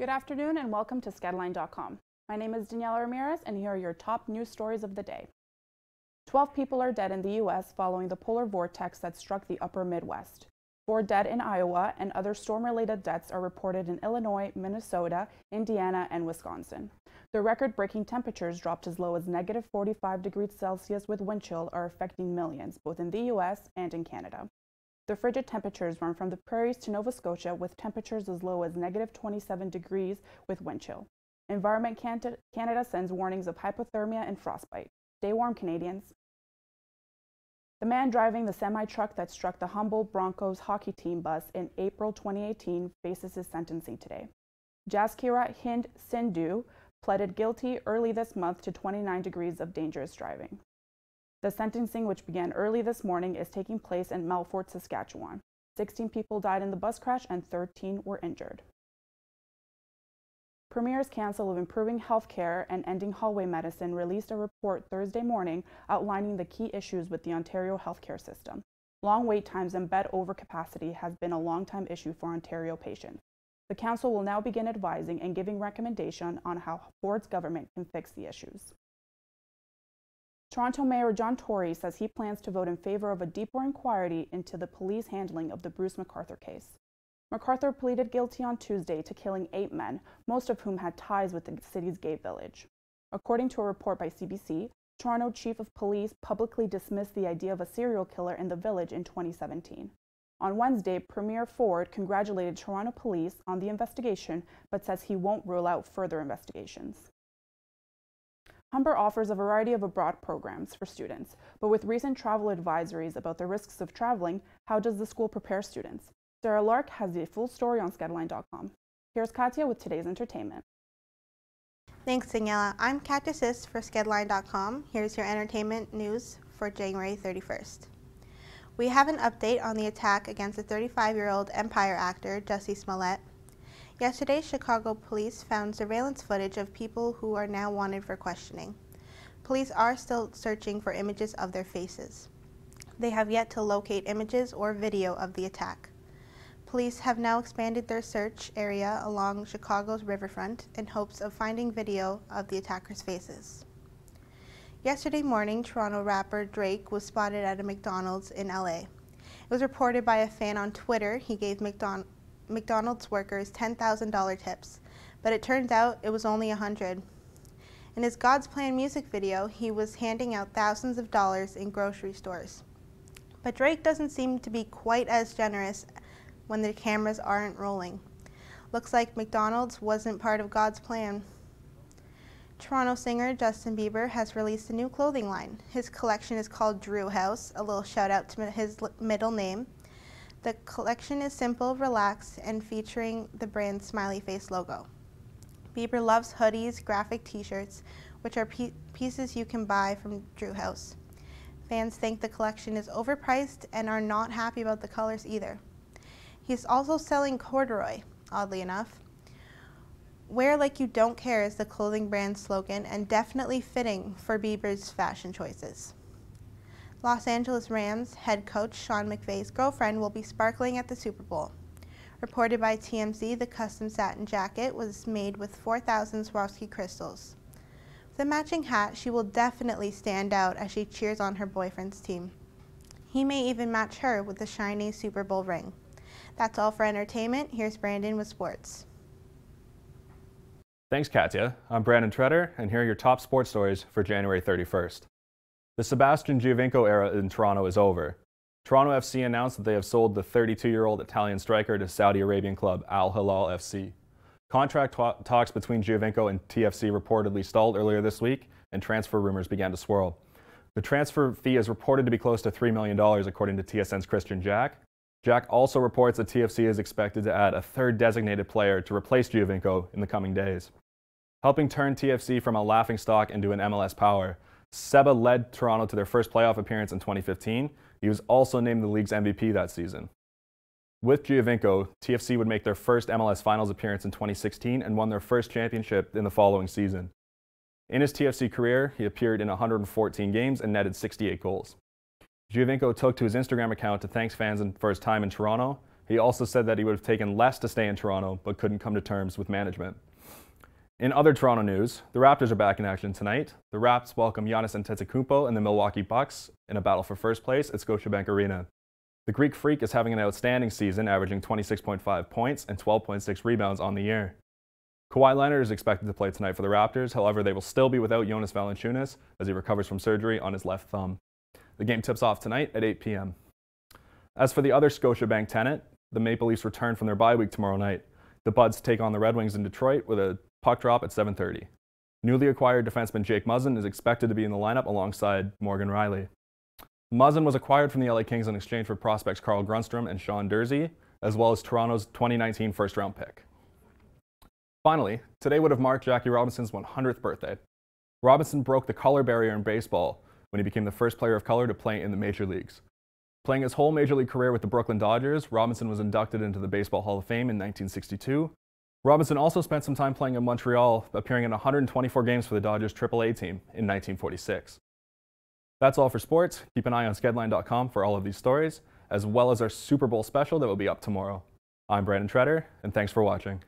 Good afternoon and welcome to skedline.com. My name is Daniela Ramirez and here are your top news stories of the day. 12 people are dead in the U.S. following the polar vortex that struck the upper Midwest. 4 dead in Iowa and other storm-related deaths are reported in Illinois, Minnesota, Indiana, and Wisconsin. The record-breaking temperatures dropped as low as negative 45 degrees Celsius with wind chill are affecting millions, both in the U.S. and in Canada. The frigid temperatures run from the prairies to Nova Scotia with temperatures as low as negative 27 degrees with wind chill. Environment Canada sends warnings of hypothermia and frostbite. Stay warm, Canadians. The man driving the semi-truck that struck the Humboldt Broncos hockey team bus in April 2018 faces his sentencing today. Jaskira Hind Sindhu pleaded guilty early this month to 29 degrees of dangerous driving. The sentencing, which began early this morning, is taking place in Melfort, Saskatchewan. 16 people died in the bus crash and 13 were injured. Premier's Council of Improving Healthcare and Ending Hallway Medicine released a report Thursday morning outlining the key issues with the Ontario healthcare system. Long wait times and bed overcapacity has been a long-time issue for Ontario patients. The Council will now begin advising and giving recommendation on how Ford's government can fix the issues. Toronto Mayor John Tory says he plans to vote in favor of a deeper inquiry into the police handling of the Bruce McArthur case. McArthur pleaded guilty on Tuesday to killing 8 men, most of whom had ties with the city's gay village. According to a report by CBC, Toronto Chief of Police publicly dismissed the idea of a serial killer in the village in 2017. On Wednesday, Premier Ford congratulated Toronto Police on the investigation, but says he won't rule out further investigations. Humber offers a variety of abroad programs for students, but with recent travel advisories about the risks of traveling, how does the school prepare students? Sarah Lark has the full story on skedline.com. Here's Katya with today's entertainment. Thanks, Daniela. I'm Katya Sis for skedline.com. Here's your entertainment news for January 31st. We have an update on the attack against the 35-year-old Empire actor, Jussie Smollett. Yesterday, Chicago police found surveillance footage of people who are now wanted for questioning. Police are still searching for images of their faces. They have yet to locate images or video of the attack. Police have now expanded their search area along Chicago's riverfront in hopes of finding video of the attackers' faces. Yesterday morning, Toronto rapper Drake was spotted at a McDonald's in LA. It was reported by a fan on Twitter he gave McDonald's workers $10,000 tips, but it turns out it was only $100. In his God's Plan music video, he was handing out thousands of dollars in grocery stores. But Drake doesn't seem to be quite as generous when the cameras aren't rolling. Looks like McDonald's wasn't part of God's plan. Toronto singer Justin Bieber has released a new clothing line. His collection is called Drew House, a little shout out to his middle name. The collection is simple, relaxed, and featuring the brand's smiley face logo. Bieber loves hoodies, graphic t-shirts, which are pieces you can buy from Drew House. Fans think the collection is overpriced and are not happy about the colors either. He's also selling corduroy, oddly enough. Wear like you don't care is the clothing brand's slogan and definitely fitting for Bieber's fashion choices. Los Angeles Rams head coach Sean McVay's girlfriend will be sparkling at the Super Bowl. Reported by TMZ, the custom satin jacket was made with 4,000 Swarovski crystals. With a matching hat, she will definitely stand out as she cheers on her boyfriend's team. He may even match her with a shiny Super Bowl ring. That's all for entertainment. Here's Brandon with sports. Thanks, Katya. I'm Brandon Treader, and here are your top sports stories for January 31st. The Sebastian Giovinco era in Toronto is over. Toronto FC announced that they have sold the 32-year-old Italian striker to Saudi Arabian club Al Hilal FC. Contract talks between Giovinco and TFC reportedly stalled earlier this week, and transfer rumors began to swirl. The transfer fee is reported to be close to $3 million, according to TSN's Christian Jack. Jack also reports that TFC is expected to add a third designated player to replace Giovinco in the coming days. Helping turn TFC from a laughingstock into an MLS power, Seba led Toronto to their first playoff appearance in 2015. He was also named the league's MVP that season. With Giovinco, TFC would make their first MLS Finals appearance in 2016 and won their first championship in the following season. In his TFC career, he appeared in 114 games and netted 68 goals. Giovinco took to his Instagram account to thank fans for his time in Toronto. He also said that he would have taken less to stay in Toronto, but couldn't come to terms with management. In other Toronto news, the Raptors are back in action tonight. The Raps welcome Giannis Antetokounmpo and the Milwaukee Bucks in a battle for first place at Scotiabank Arena. The Greek Freak is having an outstanding season, averaging 26.5 points and 12.6 rebounds on the year. Kawhi Leonard is expected to play tonight for the Raptors, however they will still be without Jonas Valanciunas as he recovers from surgery on his left thumb. The game tips off tonight at 8 p.m. As for the other Scotiabank tenant, the Maple Leafs return from their bye week tomorrow night. The Buds take on the Red Wings in Detroit with a puck drop at 7:30. Newly acquired defenseman Jake Muzzin is expected to be in the lineup alongside Morgan Riley. Muzzin was acquired from the LA Kings in exchange for prospects Carl Grundstrom and Sean Durzi, as well as Toronto's 2019 first-round pick. Finally, today would have marked Jackie Robinson's 100th birthday. Robinson broke the color barrier in baseball when he became the first player of color to play in the major leagues. Playing his whole major league career with the Brooklyn Dodgers, Robinson was inducted into the Baseball Hall of Fame in 1962. Robinson also spent some time playing in Montreal, appearing in 124 games for the Dodgers AAA team in 1946. That's all for sports. Keep an eye on skedline.com for all of these stories, as well as our Super Bowl special that will be up tomorrow. I'm Brandon Treader, and thanks for watching.